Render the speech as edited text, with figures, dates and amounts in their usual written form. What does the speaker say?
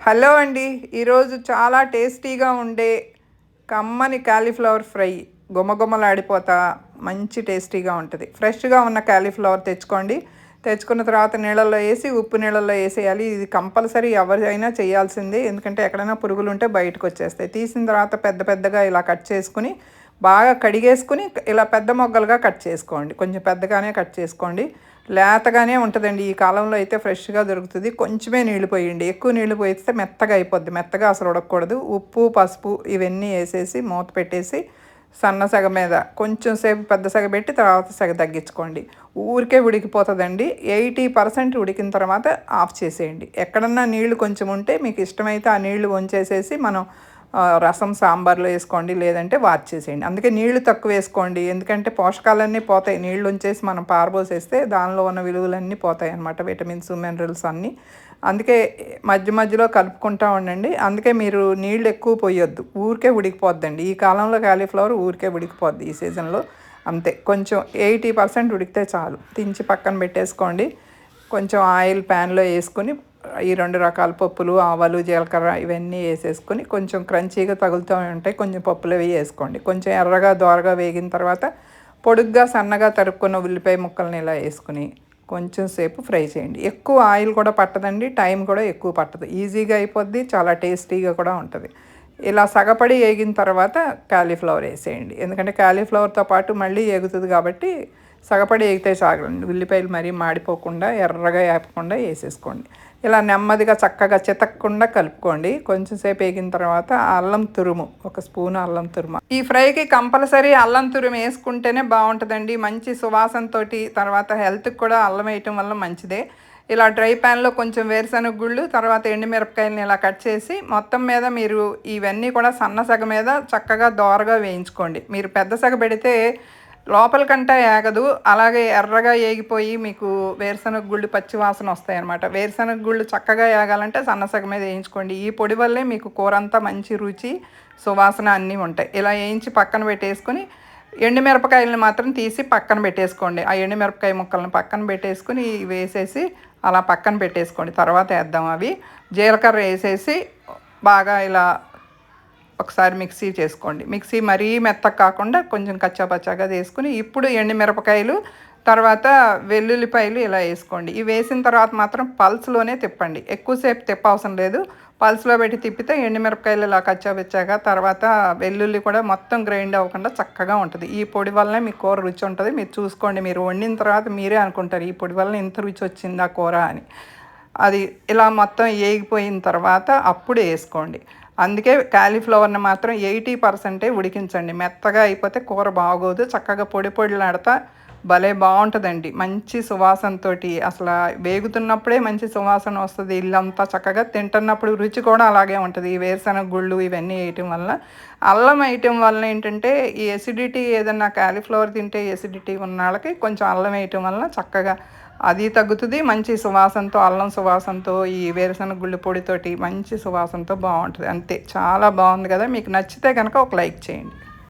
Hello అండి. ఈరోజు చాలా టేస్టీగా ఉండే కమ్మని కాలీఫ్లవర్ ఫ్రై గుమగుమలాడిపోతా మంచి టేస్టీగా ఉంటుంది. ఫ్రెష్గా ఉన్న కాలీఫ్లవర్ తెచ్చుకోండి. తెచ్చుకున్న తర్వాత నీళ్ళల్లో వేసి ఉప్పు నీళ్ళల్లో వేసేయాలి. ఇది కంపల్సరీ ఎవరైనా చేయాల్సిందే, ఎందుకంటే ఎక్కడైనా పురుగులు ఉంటే బయటకు వచ్చేస్తాయి. తీసిన తర్వాత పెద్ద పెద్దగా ఇలా కట్ చేసుకుని బాగా కడిగేసుకుని ఇలా పెద్ద మొగ్గలుగా కట్ చేసుకోండి. కొంచెం పెద్దగానే కట్ చేసుకోండి. లేతగానే ఉంటుందండి. ఈ కాలంలో అయితే ఫ్రెష్గా దొరుకుతుంది. కొంచెమే నీళ్ళు పోయండి. ఎక్కువ నీళ్ళు పోయిస్తే మెత్తగా అయిపోద్ది. మెత్తగా అసలు ఉడకకూడదు. ఉప్పు పసుపు ఇవన్నీ వేసేసి మూత పెట్టేసి సన్న సెగ మీద కొంచెం సేపు పెద్ద సెగ పెట్టి తర్వాత సెగ తగ్గించుకోండి. ఊరికే ఉడికిపోతుందండి. 80% ఉడికిన తర్వాత ఆఫ్ చేసేయండి. ఎక్కడన్నా నీళ్లు కొంచెం ఉంటే మీకు ఇష్టమైతే ఆ నీళ్లు వంచేసేసి మనం రసం సాంబార్లో వేసుకోండి, లేదంటే వార్చేసేయండి. అందుకే నీళ్లు తక్కువ వేసుకోండి, ఎందుకంటే పోషకాలన్నీ పోతాయి. నీళ్ళు ఉంచేసి మనం పారబోసేస్తే దానిలో ఉన్న విలువలన్నీ పోతాయి అన్నమాట, విటమిన్స్ మినరల్స్ అన్నీ. అందుకే మధ్య మధ్యలో కలుపుకుంటూ ఉండండి. అందుకే మీరు నీళ్ళు ఎక్కువ పోయొద్దు, ఊరికే ఉడికిపోద్దండి. ఈ కాలంలో కాలీఫ్లవర్ ఊరికే ఉడికిపోద్ది ఈ సీజన్లో. అంతే, కొంచెం 80% ఉడికితే చాలు. దించి పక్కన పెట్టేసుకోండి. కొంచెం ఆయిల్ ప్యాన్లో వేసుకొని ఈ 2 రకాల పప్పులు, ఆవాలు, జీలకర్ర ఇవన్నీ వేసేసుకొని కొంచెం క్రంచీగా తగులుతూ ఉంటాయి. కొంచెం పప్పులు అవి వేసుకోండి. కొంచెం ఎర్రగా దోరగా వేగిన తర్వాత పొడుగ్గా సన్నగా తరుక్కున్న ఉల్లిపాయ ముక్కల్ని ఇలా వేసుకుని కొంచెం సేపు ఫ్రై చేయండి. ఎక్కువ ఆయిల్ కూడా పట్టదండి, టైం కూడా ఎక్కువ పట్టదు. ఈజీగా అయిపోద్ది, చాలా టేస్టీగా కూడా ఉంటుంది. ఇలా సగపడి వేగిన తర్వాత కాలీఫ్లవర్ వేసేయండి, ఎందుకంటే కాలీఫ్లవర్తో పాటు మళ్ళీ వేగుతుంది కాబట్టి సగపడి వేగితే చాలండి. ఉల్లిపాయలు మరీ మాడిపోకుండా ఎర్రగా వేపకుండా వేసేసుకోండి. ఇలా నెమ్మదిగా చక్కగా చితక్కుండా కలుపుకోండి. కొంచెం సేపు వేగిన తర్వాత అల్లం తురుము, 1 స్పూన్ అల్లం తురుము. ఈ ఫ్రైకి కంపల్సరీ అల్లం తురుము వేసుకుంటేనే బాగుంటుందండి, మంచి సువాసనతో. తర్వాత హెల్త్కి కూడా అల్లం వేయటం వల్ల మంచిదే. ఇలా డ్రై ప్యాన్లో కొంచెం వేరుశనగ గుళ్ళు, తర్వాత ఎండుమిరపకాయలని ఇలా కట్ చేసి మొత్తం మీద మీరు ఇవన్నీ కూడా సన్న సగ మీద చక్కగా దోరగా వేయించుకోండి. మీరు పెద్ద సగ పెడితే లోపలికంటే ఏగదు, అలాగే ఎర్రగా ఏగిపోయి మీకు వేరుశనగ గుళ్ళు పచ్చి వాసన వస్తాయి అన్నమాట. వేరుశనగ గుళ్ళు చక్కగా ఏగాలంటే సన్నసగ మీద వేయించుకోండి. ఈ పొడి వల్లే మీకు కూర అంతా మంచి రుచి సువాసన అన్నీ ఉంటాయి. ఇలా వేయించి పక్కన పెట్టేసుకుని ఎండుమిరపకాయలని మాత్రం తీసి పక్కన పెట్టేసుకోండి. ఆ ఎండుమిరపకాయ ముక్కలను పక్కన పెట్టేసుకుని వేసేసి అలా పక్కన పెట్టేసుకోండి. తర్వాత వేద్దాం అవి. జీలకర్ర వేసేసి బాగా ఇలా ఒకసారి మిక్సీ చేసుకోండి. మిక్సీ మరీ మెత్తగా కాకుండా కొంచెం కచ్చాపచ్చాగా వేసుకుని ఇప్పుడు ఎండుమిరపకాయలు, తర్వాత వెల్లుల్లిపాయలు ఇలా వేసుకోండి. ఇవి వేసిన తర్వాత మాత్రం పల్స్లోనే తిప్పండి, ఎక్కువసేపు తిప్పవసరం లేదు. పల్స్లో పెట్టి తిప్పితే ఎండుమిరపకాయలు ఇలా కచ్చాపచ్చాగా, తర్వాత వెల్లుల్లి కూడా మొత్తం గ్రైండ్ అవ్వకుండా చక్కగా ఉంటుంది. ఈ పొడి వల్లనే మీ కూర రుచి ఉంటుంది. మీరు చూసుకోండి, మీరు వండిన తర్వాత మీరే అనుకుంటారు ఈ పొడి వల్ల ఇంత రుచి వచ్చిందా కూర అని. అది ఇలా మొత్తం వేగిపోయిన తర్వాత అప్పుడు వేసుకోండి. అందుకే కాలీఫ్లవర్ని మాత్రం 80% ఉడికించండి. మెత్తగా అయిపోతే కూర బాగోదు. చక్కగా పొడి పొడిలాడతా భలే బాగుంటుందండి, మంచి సువాసనతో. అసలు వేగుతున్నప్పుడే మంచి సువాసన వస్తుంది. ఇల్లంతా చక్కగా తింటున్నప్పుడు రుచి కూడా అలాగే ఉంటుంది. ఈ వేరుశనగ గుళ్ళు ఇవన్నీ వేయటం వల్ల, అల్లం వేయటం వల్ల ఏంటంటే ఈ ఎసిడిటీ, ఏదన్నా కాలీఫ్లవర్ తింటే ఎసిడిటీ ఉన్న వాళ్ళకి కొంచెం అల్లం వేయటం వల్ల చక్కగా అది తగ్గుతుంది. మంచి సువాసనతో, అల్లం సువాసనతో, ఈ వేరుశనగ గుళ్ళు పొడితోటి మంచి సువాసనతో బాగుంటుంది. అంతే, చాలా బాగుంది కదా. మీకు నచ్చితే కనుక ఒక లైక్ చేయండి.